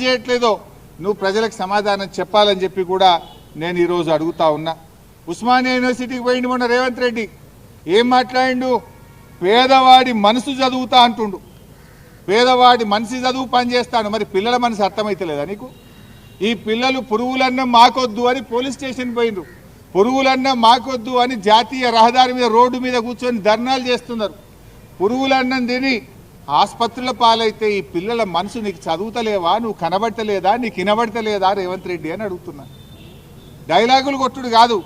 చేయట్లేదో నువ్వు ప్రజలకు సమాధానం చెప్పాలని చెప్పి కూడా నేను ఈరోజు అడుగుతా ఉన్నా. ఉస్మానియా యూనివర్సిటీకి పోయిండు మొన్న రేవంత్ రెడ్డి, ఏం మాట్లాడిండు? పేదవాడి మనసు చదువుతా అంటుండు. పేదవాడి మనసు చదువు పనిచేస్తాడు. మరి పిల్లల మనసు అర్థమైతలేదా నీకు? ఈ పిల్లలు పురుగులన్నం మాకొద్దు అని పోలీస్ స్టేషన్ పోయిండ్రు, పురుగులన్నం మాకొద్దు అని జాతీయ రహదారి మీద రోడ్డు మీద కూర్చొని ధర్నాలు చేస్తున్నారు. పురుగులన్నం తిని ఆసుపత్రుల పాలైతే ఈ పిల్లల మనసు నీకు చదువుతలేవా, నువ్వు కనబడతలేదా, నీకు వినబడతలేదా రేవంత్ రెడ్డి అని అడుగుతున్నా. డైలాగులు కొట్టుడు కాదు,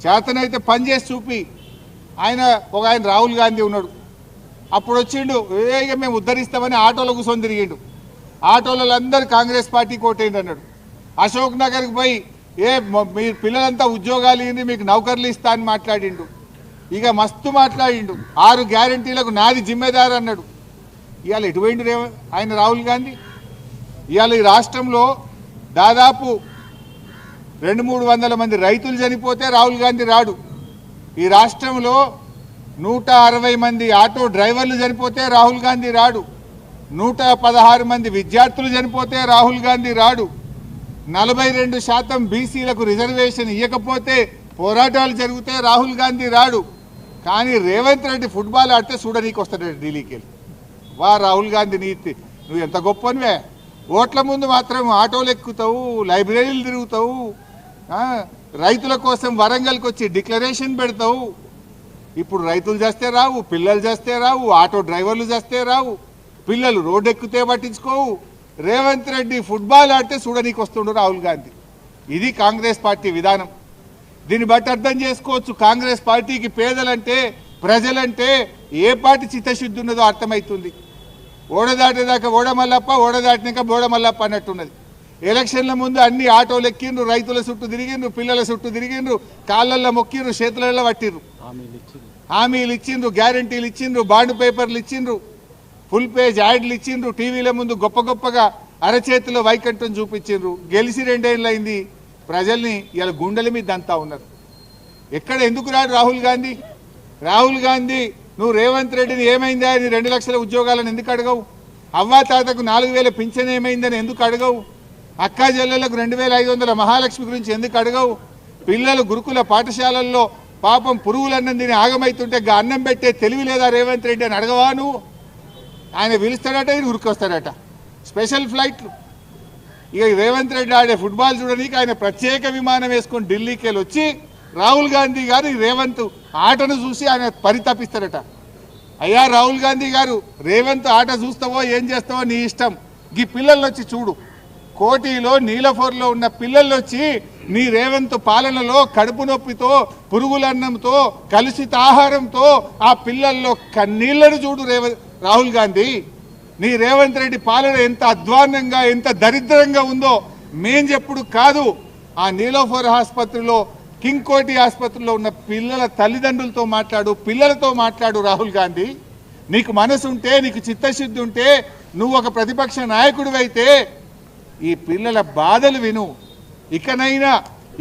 చేతనైతే పని చేసి చూపి. ఆయన రాహుల్ గాంధీ ఉన్నాడు, అప్పుడు వచ్చిండు, ఇక మేము ఉద్ధరిస్తామని ఆటోలో కూర్చొని తిరిగిండు. ఆటోలలో అందరు కాంగ్రెస్ పార్టీకి ఓటేయండి అన్నాడు. అశోక్ నగర్కి పోయి మీ పిల్లలంతా ఉద్యోగాలు ఇవ్వండి, మీకు నౌకర్లు ఇస్తా అని మాట్లాడిండు. ఇక మస్తు మాట్లాడిండు. 6 గ్యారంటీలకు నాది జిమ్మేదారు అన్నాడు. ఇవాళ ఎటువైండు ఆయన రాహుల్ గాంధీ? ఇవాళ ఈ రాష్ట్రంలో దాదాపు 200-300 మంది రైతులు చనిపోతే రాహుల్ గాంధీ రాడు. ఈ రాష్ట్రంలో 160 మంది ఆటో డ్రైవర్లు చనిపోతే రాహుల్ గాంధీ రాడు. 116 మంది విద్యార్థులు చనిపోతే రాహుల్ గాంధీ రాడు. 42% బీసీలకు రిజర్వేషన్ ఇవ్వకపోతే పోరాటాలు జరిగితే రాహుల్ గాంధీ రాడు. కానీ రేవంత్ రెడ్డి ఫుట్బాల్ ఆడితే చూడనీకి వస్తాడు ఢిల్లీకి వెళ్ళి. వా రాహుల్ గాంధీ నీతి, నువ్వు ఎంత గొప్పనివే. ఓట్ల ముందు మాత్రం ఆటోలు ఎక్కుతావు, లైబ్రరీలు తిరుగుతావు, రైతుల కోసం వరంగల్కి వచ్చి డిక్లరేషన్ పెడతావు. ఇప్పుడు రైతులు చేస్తే రావు, పిల్లలు చేస్తే రావు, ఆటో డ్రైవర్లు చేస్తే రావు, పిల్లలు రోడ్డు ఎక్కితే పట్టించుకోవు. రేవంత్ రెడ్డి ఫుట్బాల్ ఆడితే చూడనీకి వస్తుండు రాహుల్ గాంధీ. ఇది కాంగ్రెస్ పార్టీ విధానం. దీన్ని బట్టి అర్థం చేసుకోవచ్చు కాంగ్రెస్ పార్టీకి పేదలంటే, ప్రజలంటే ఏ పార్టీ చిత్తశుద్ధి ఉన్నదో అర్థమవుతుంది. ఓడదాటేదాకా ఓడమల్లప్ప, ఓడదాటినాక బోడమల్లప్ప అన్నట్టున్నది. ఎలక్షన్ల ముందు అన్ని ఆటోలు ఎక్కిండ్రు, రైతుల చుట్టూ తిరిగిండ్రు, పిల్లల చుట్టూ తిరిగిండ్రు, కాళ్ళల్లో మొక్కిండ్రు, చేతులలో పట్టిండ్రు, హామీలు ఇచ్చిండ్రు, గ్యారంటీలు ఇచ్చిండ్రు, బాండ్ పేపర్లు ఇచ్చిండ్రు, ఫుల్ పేజ్ యాడ్లు ఇచ్చిండ్రు, టీవీల ముందు గొప్ప గొప్పగా అరచేతిలో వైకంఠం చూపించిండ్రు. గెలిచి 2 ఏళ్ళు అయింది. ప్రజల్ని ఇలా గుండెల మీద అంతా ఉన్నారు. ఎక్కడ ఎందుకు రాడు రాహుల్ గాంధీ? రాహుల్ గాంధీ నువ్వు రేవంత్ రెడ్డిని ఏమైందా అని 2 లక్షల ఉద్యోగాలను ఎందుకు అడగవు? అవ్వా తాతకు 4000 పింఛన్ ఏమైందని ఎందుకు అడగవు? అక్కా చెల్లెలకు 2500 మహాలక్ష్మి గురించి ఎందుకు అడగవు? పిల్లలు గురుకుల పాఠశాలల్లో పాపం పురుగులన్నం తిని ఆగమైతుంటే అన్నం పెట్టే తెలివి లేదా రేవంత్ రెడ్డి అని అడగవా నువ్వు? ఆయన పిలుస్తాడట, ఈయన ఉరికొస్తాడట, స్పెషల్ ఫ్లైట్లు. ఇక రేవంత్ రెడ్డి ఆడే ఫుట్బాల్ చూడడానికి ఆయన ప్రత్యేక విమానం వేసుకొని ఢిల్లీకి వెళ్ళి వచ్చి రాహుల్ గాంధీ గారు రేవంత్ ఆటను చూసి ఆయన పరితపిస్తాడట. అయ్యా రాహుల్ గాంధీ గారు, రేవంత్ ఆట చూస్తావో ఏం చేస్తావో నీ ఇష్టం. ఈ పిల్లలు వచ్చి చూడు, కోటిలో నీలఫోర్లో ఉన్న పిల్లలు వచ్చి నీ రేవంత్ పాలనలో కడుపు నొప్పితో, పురుగులన్నంతో, కలుషిత ఆహారంతో ఆ పిల్లల్లో కన్నీళ్లను చూడు రాహుల్ గాంధీ. నీ రేవంత్ రెడ్డి పాలన ఎంత అధ్వాన్నంగా, ఎంత దరిద్రంగా ఉందో మేం చెప్పుడు కాదు. ఆ నీలోఫర్ ఆసుపత్రిలో, కింగ్ కోటి ఆసుపత్రిలో ఉన్న పిల్లల తల్లిదండ్రులతో మాట్లాడు, పిల్లలతో మాట్లాడు రాహుల్ గాంధీ. నీకు మనసు ఉంటే, నీకు చిత్తశుద్ధి ఉంటే, నువ్వు ఒక ప్రతిపక్ష నాయకుడివైతే ఈ పిల్లల బాధలు విను.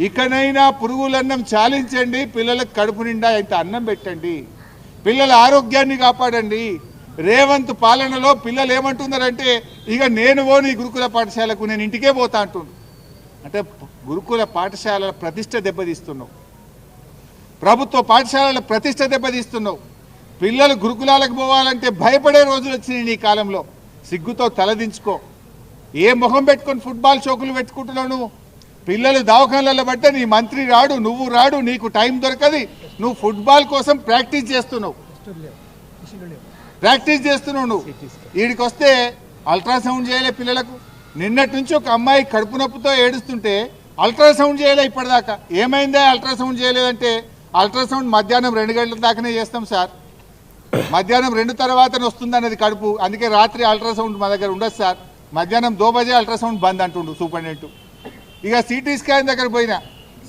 ఇకనైనా పురుగులన్నం చాలించండి, పిల్లలకు కడుపు నిండా ఇంత అన్నం పెట్టండి, పిల్లల ఆరోగ్యాన్ని కాపాడండి. రేవంత్ పాలనలో పిల్లలు ఏమంటున్నారంటే, ఇక నేను నీ గురుకుల పాఠశాలకు, నేను ఇంటికే పోతా అంటున్నాను. అంటే గురుకుల పాఠశాలల ప్రతిష్ట దెబ్బతీస్తున్నావు, ప్రభుత్వ పాఠశాలల ప్రతిష్ట దెబ్బతీస్తున్నావు. పిల్లలు గురుకులాలకు పోవాలంటే భయపడే రోజులు వచ్చినాయి నీ కాలంలో. సిగ్గుతో తలదించుకో. ఏ మొహం పెట్టుకొని ఫుట్బాల్ షోకులు పెట్టుకుంటున్నావు నువ్వు? పిల్లలు దవాఖానలలో పట్టే నీ మంత్రి రాడు, నువ్వు రాడు, నీకు టైం దొరకది. నువ్వు ఫుట్బాల్ కోసం ప్రాక్టీస్ చేస్తున్నావు నువ్వు. వీడికి వస్తే అల్ట్రాసౌండ్ చేయలే పిల్లలకు. నిన్నటి నుంచి ఒక అమ్మాయి కడుపు నొప్పితో ఏడుస్తుంటే అల్ట్రాసౌండ్ చేయలే ఇప్పటిదాకా. ఏమైందా అల్ట్రాసౌండ్ చేయలేదంటే, అల్ట్రాసౌండ్ మధ్యాహ్నం 2 గంటల దాకానే చేస్తాం సార్, మధ్యాహ్నం 2 తర్వాతనే వస్తుంది అన్నది కడుపు, అందుకే రాత్రి అల్ట్రాసౌండ్ మా దగ్గర ఉండదు సార్, మధ్యాహ్నం 2 బజే అల్ట్రాసౌండ్ బంద్ అంటుండు సూపరింటెండెంట్. ఇక సిటీ స్కాన్ దగ్గర పోయినా,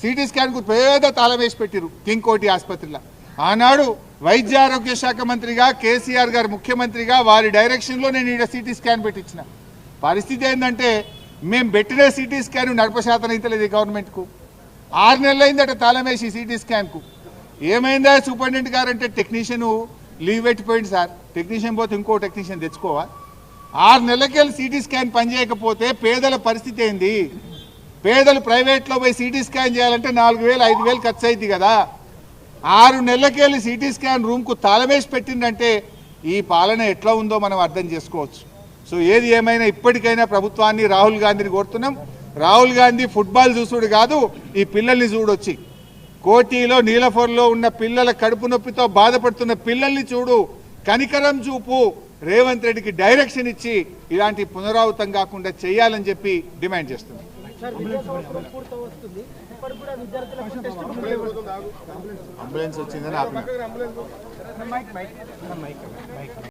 సిటీ స్కాన్కు పేద తాళం వేసి పెట్టిరు కింగ్ కోటి ఆసుపత్రిలో. ఆనాడు వైద్య ఆరోగ్య శాఖ మంత్రిగా కేసీఆర్ గారు ముఖ్యమంత్రిగా వారి డైరెక్షన్లో నేను ఇక్కడ సిటీ స్కాన్ పెట్టించిన. పరిస్థితి ఏంటంటే, మేము పెట్టిన సిటీ స్కాన్ నడపశాతం అయితే లేదు గవర్నమెంట్కు. 6 నెలలు అయిందట తాళం వేసి సిటీ స్కాన్కు. ఏమైందా సూపరింటెండెంట్ గారు అంటే, టెక్నీషియన్ లీవ్ పెట్టిపోయింది సార్. టెక్నీషియన్ పోతే ఇంకో టెక్నీషియన్ తెచ్చుకోవా? 6 నెలలకెళ్ళి సిటీ స్కాన్ పనిచేయకపోతే పేదల పరిస్థితి ఏంది? పేదలు ప్రైవేట్లో పోయి సిటీ స్కాన్ చేయాలంటే 4,000 5,000 ఖర్చు అయింది కదా. 6 నెలలకెళ్ళి సిటీ స్కాన్ రూమ్కు తాళమేసి పెట్టిందంటే ఈ పాలన ఎట్లా ఉందో మనం అర్థం చేసుకోవచ్చు. సో ఏది ఏమైనా ఇప్పటికైనా ప్రభుత్వాన్ని, రాహుల్ గాంధీని కోరుతున్నాం. రాహుల్ గాంధీ ఫుట్బాల్ చూసుడు కాదు, ఈ పిల్లల్ని చూడొచ్చి కోటిలో నీలఫర్లో ఉన్న పిల్లల కడుపు నొప్పితో బాధపడుతున్న పిల్లల్ని చూడు, కనికరం చూపు, రేవంత్ రెడ్డికి డైరెక్షన్ ఇచ్చి ఇలాంటి పునరావృతం కాకుండా చేయాలని చెప్పి డిమాండ్ చేస్తున్నాం. అంబులెన్స్ వచ్చిందని ఆపిన